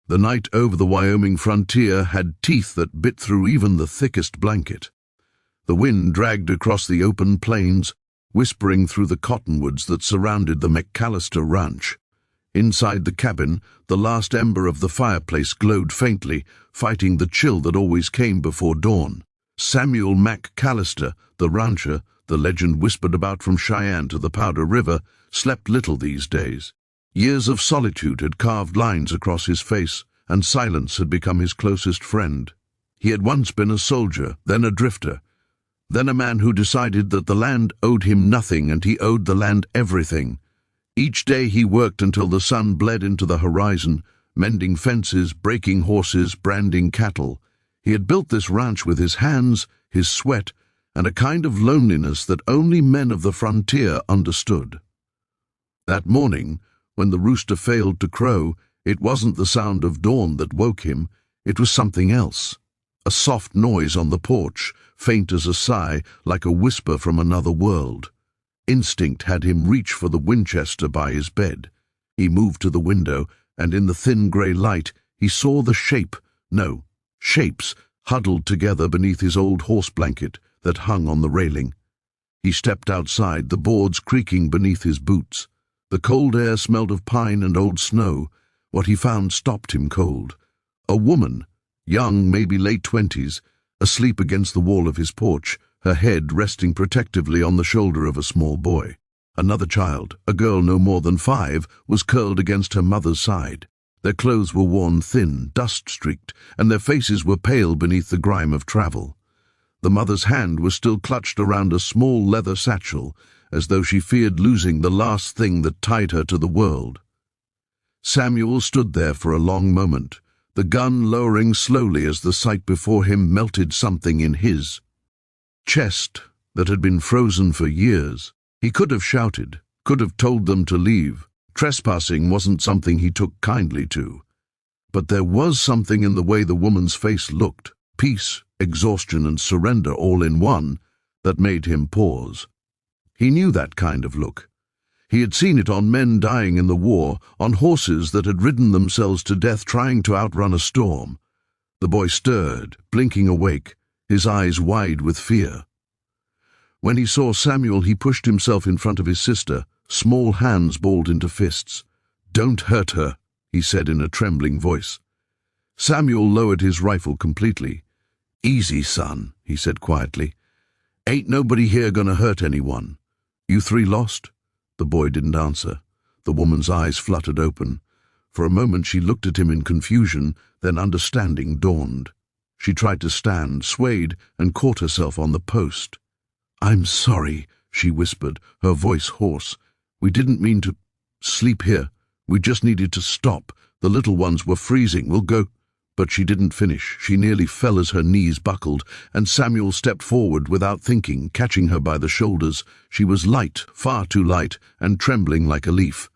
The night over the Wyoming frontier had teeth that bit through even the thickest blanket. The wind dragged across the open plains, whispering through the cottonwoods that surrounded the McAllister ranch. Inside the cabin, the last ember of the fireplace glowed faintly, fighting the chill that always came before dawn. Samuel McAllister, the rancher, the legend whispered about from Cheyenne to the Powder River, slept little these days. Years of solitude had carved lines across his face, and silence had become his closest friend. He had once been a soldier, then a drifter, then a man who decided that the land owed him nothing and he owed the land everything. Each day he worked until the sun bled into the horizon, mending fences, breaking horses, branding cattle. He had built this ranch with his hands, his sweat, and a kind of loneliness that only men of the frontier understood. That morning, when the rooster failed to crow, it wasn't the sound of dawn that woke him, it was something else. A soft noise on the porch, faint as a sigh, like a whisper from another world. Instinct had him reach for the Winchester by his bed. He moved to the window, and in the thin grey light he saw the shapes huddled together beneath his old horse blanket that hung on the railing. He stepped outside, the boards creaking beneath his boots. The cold air smelled of pine and old snow. What he found stopped him cold. A woman, young, maybe late 20s, asleep against the wall of his porch, her head resting protectively on the shoulder of a small boy. Another child, a girl no more than 5, was curled against her mother's side. Their clothes were worn thin, dust-streaked, and their faces were pale beneath the grime of travel. The mother's hand was still clutched around a small leather satchel, as though she feared losing the last thing that tied her to the world. Samuel stood there for a long moment, the gun lowering slowly as the sight before him melted something in his chest that had been frozen for years. He could have shouted, could have told them to leave. Trespassing wasn't something he took kindly to. But there was something in the way the woman's face looked, peace, exhaustion, and surrender all in one, that made him pause. He knew that kind of look. He had seen it on men dying in the war, on horses that had ridden themselves to death trying to outrun a storm. The boy stirred, blinking awake, his eyes wide with fear. When he saw Samuel, he pushed himself in front of his sister, small hands balled into fists. "Don't hurt her," he said in a trembling voice. Samuel lowered his rifle completely. "Easy, son," he said quietly. "Ain't nobody here gonna hurt anyone. You 3 lost?" The boy didn't answer. The woman's eyes fluttered open. For a moment she looked at him in confusion, then understanding dawned. She tried to stand, swayed, and caught herself on the post. "I'm sorry," she whispered, her voice hoarse. "We didn't mean to sleep here. We just needed to stop. The little ones were freezing. We'll go—" But she didn't finish. She nearly fell as her knees buckled, and Samuel stepped forward without thinking, catching her by the shoulders. She was light, far too light, and trembling like a leaf.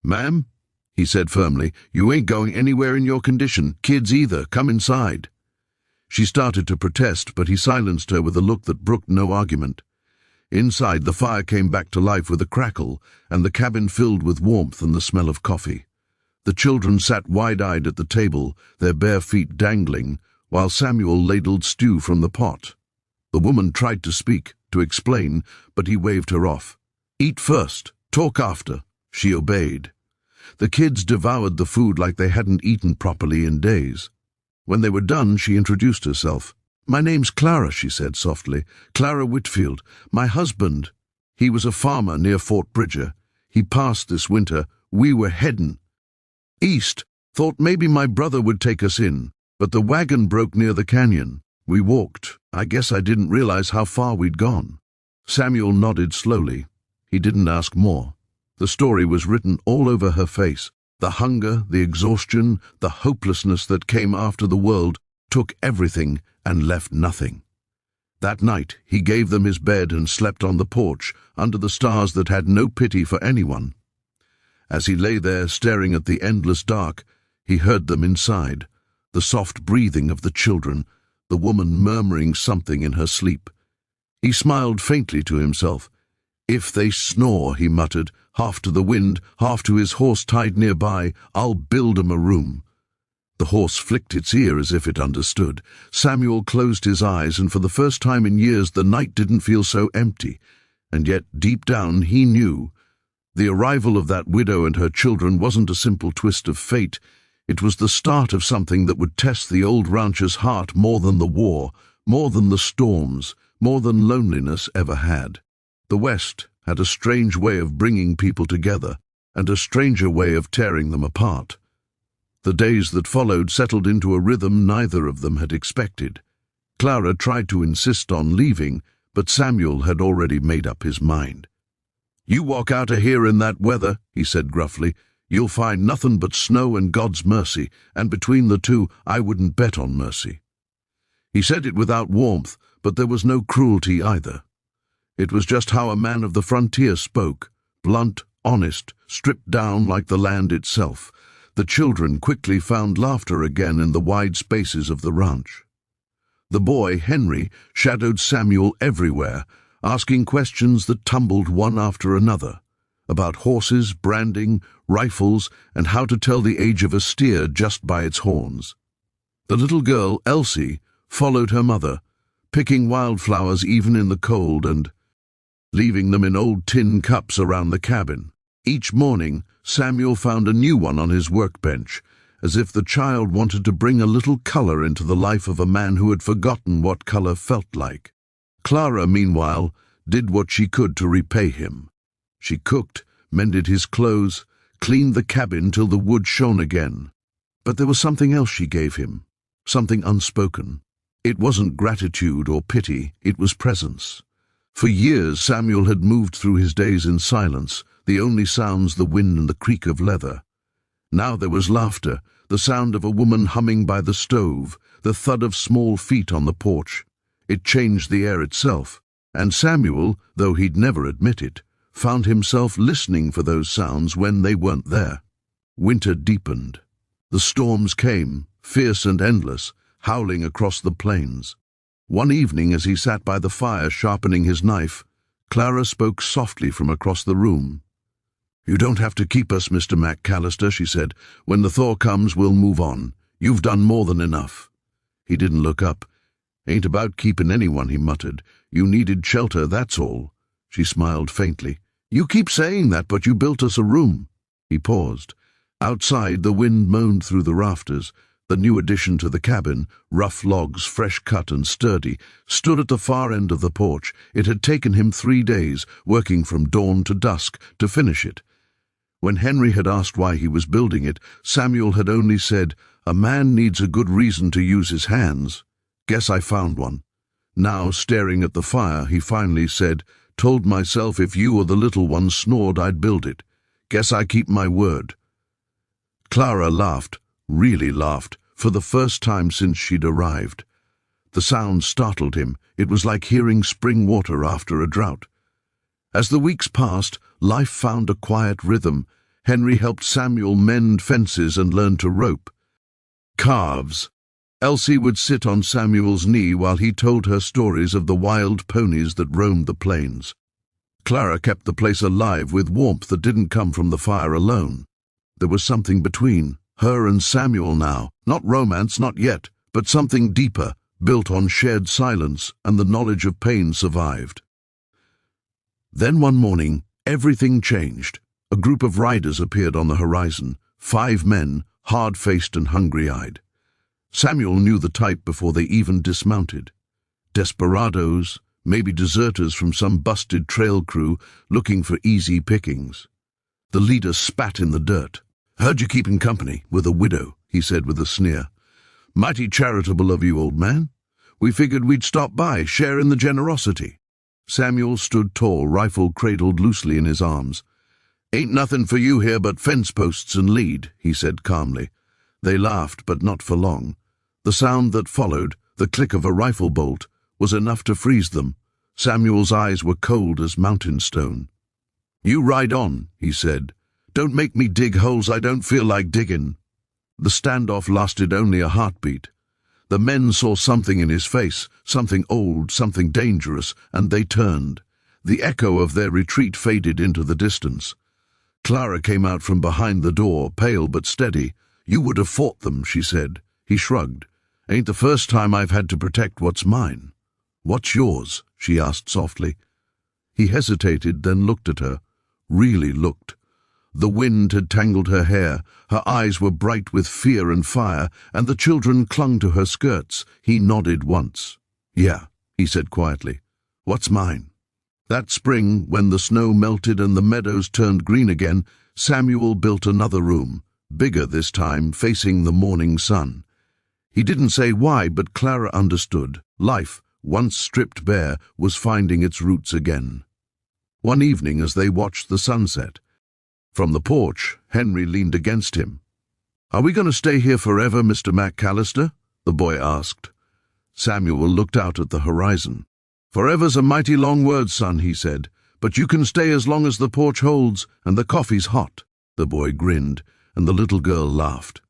"Ma'am," he said firmly, "you ain't going anywhere in your condition. Kids either. Come inside." She started to protest, but he silenced her with a look that brooked no argument. Inside, the fire came back to life with a crackle, and the cabin filled with warmth and the smell of coffee. The children sat wide-eyed at the table, their bare feet dangling, while Samuel ladled stew from the pot. The woman tried to speak, to explain, but he waved her off. "Eat first, talk after." She obeyed. The kids devoured the food like they hadn't eaten properly in days. When they were done, she introduced herself. "My name's Clara," she said softly. "Clara Whitfield. My husband, he was a farmer near Fort Bridger. He passed this winter. We were heading east. Thought maybe my brother would take us in, but the wagon broke near the canyon. We walked. I guess I didn't realize how far we'd gone." Samuel nodded slowly. He didn't ask more. The story was written all over her face. The hunger, the exhaustion, the hopelessness that came after the world took everything and left nothing. That night he gave them his bed and slept on the porch under the stars that had no pity for anyone. As he lay there staring at the endless dark, he heard them inside, the soft breathing of the children, the woman murmuring something in her sleep. He smiled faintly to himself. "If they snore," he muttered, half to the wind, half to his horse tied nearby, "I'll build 'em a room." The horse flicked its ear as if it understood. Samuel closed his eyes, and for the first time in years the night didn't feel so empty. And yet, deep down, he knew. The arrival of that widow and her children wasn't a simple twist of fate. It was the start of something that would test the old rancher's heart more than the war, more than the storms, more than loneliness ever had. The West had a strange way of bringing people together, and a stranger way of tearing them apart. The days that followed settled into a rhythm neither of them had expected. Clara tried to insist on leaving, but Samuel had already made up his mind. "You walk out of here in that weather," he said gruffly. "You'll find nothing but snow and God's mercy, and between the two, I wouldn't bet on mercy." He said it without warmth, but there was no cruelty either. It was just how a man of the frontier spoke, blunt, honest, stripped down like the land itself. The children quickly found laughter again in the wide spaces of the ranch. The boy, Henry, shadowed Samuel everywhere, asking questions that tumbled one after another, about horses, branding, rifles, and how to tell the age of a steer just by its horns. The little girl, Elsie, followed her mother, picking wildflowers even in the cold and leaving them in old tin cups around the cabin. Each morning, Samuel found a new one on his workbench, as if the child wanted to bring a little color into the life of a man who had forgotten what color felt like. Clara, meanwhile, did what she could to repay him. She cooked, mended his clothes, cleaned the cabin till the wood shone again. But there was something else she gave him, something unspoken. It wasn't gratitude or pity, it was presence. For years Samuel had moved through his days in silence, the only sounds the wind and the creak of leather. Now there was laughter, the sound of a woman humming by the stove, the thud of small feet on the porch. It changed the air itself, and Samuel, though he'd never admit it, found himself listening for those sounds when they weren't there. Winter deepened. The storms came, fierce and endless, howling across the plains. One evening, as he sat by the fire sharpening his knife, Clara spoke softly from across the room. "You don't have to keep us, Mr. McAllister," she said. "When the thaw comes, we'll move on. You've done more than enough." He didn't look up. "Ain't about keeping anyone," he muttered. "You needed shelter, that's all." She smiled faintly. "You keep saying that, but you built us a room." He paused. Outside, the wind moaned through the rafters. The new addition to the cabin, rough logs, fresh cut and sturdy, stood at the far end of the porch. It had taken him 3 days, working from dawn to dusk, to finish it. When Henry had asked why he was building it, Samuel had only said, "A man needs a good reason to use his hands. Guess I found one." Now, staring at the fire, he finally said, "Told myself if you or the little one snored, I'd build it. Guess I keep my word." Clara laughed, really laughed, for the first time since she'd arrived. The sound startled him. It was like hearing spring water after a drought. As the weeks passed, life found a quiet rhythm. Henry helped Samuel mend fences and learn to rope. Calves. Elsie would sit on Samuel's knee while he told her stories of the wild ponies that roamed the plains. Clara kept the place alive with warmth that didn't come from the fire alone. There was something between her and Samuel now, not romance, not yet, but something deeper, built on shared silence, and the knowledge of pain survived. Then one morning, everything changed. A group of riders appeared on the horizon, 5 men, hard-faced and hungry-eyed. Samuel knew the type before they even dismounted. Desperados, maybe deserters from some busted trail crew looking for easy pickings. The leader spat in the dirt. "Heard you keeping company with a widow," he said with a sneer. "Mighty charitable of you, old man. We figured we'd stop by, share in the generosity." Samuel stood tall, rifle cradled loosely in his arms. "Ain't nothing for you here but fence posts and lead," he said calmly. They laughed, but not for long. The sound that followed, the click of a rifle bolt, was enough to freeze them. Samuel's eyes were cold as mountain stone. "You ride on," he said. "Don't make me dig holes I don't feel like digging." The standoff lasted only a heartbeat. The men saw something in his face, something old, something dangerous, and they turned. The echo of their retreat faded into the distance. Clara came out from behind the door, pale but steady. You would have fought them, she said. He shrugged. Ain't the first time I've had to protect what's mine. What's yours? She asked softly. He hesitated, then looked at her. Really looked. The wind had tangled her hair, her eyes were bright with fear and fire, and the children clung to her skirts. He nodded once. Yeah, he said quietly. What's mine? That spring, when the snow melted and the meadows turned green again, Samuel built another room, bigger this time, facing the morning sun. He didn't say why, but Clara understood. Life, once stripped bare, was finding its roots again. One evening, as they watched the sunset, from the porch, Henry leaned against him. Are we going to stay here forever, Mr. McAllister? The boy asked. Samuel looked out at the horizon. Forever's a mighty long word, son, he said, but you can stay as long as the porch holds and the coffee's hot. The boy grinned, and the little girl laughed.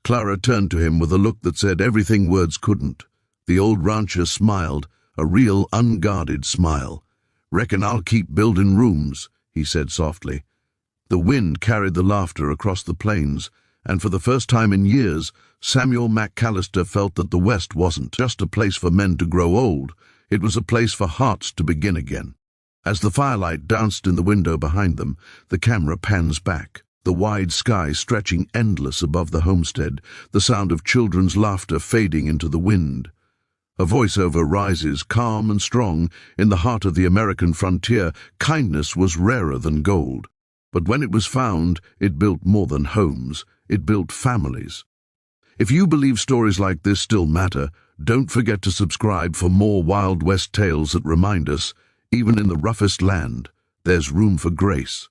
Clara turned to him with a look that said everything words couldn't. The old rancher smiled, a real unguarded smile. Reckon I'll keep building rooms, he said softly. The wind carried the laughter across the plains, and for the first time in years, Samuel McAllister felt that the West wasn't just a place for men to grow old. It was a place for hearts to begin again. As the firelight danced in the window behind them, the camera pans back, the wide sky stretching endless above the homestead, the sound of children's laughter fading into the wind. A voiceover rises, calm and strong. In the heart of the American frontier, kindness was rarer than gold. But when it was found, it built more than homes. It built families. If you believe stories like this still matter, don't forget to subscribe for more Wild West tales that remind us, even in the roughest land, there's room for grace.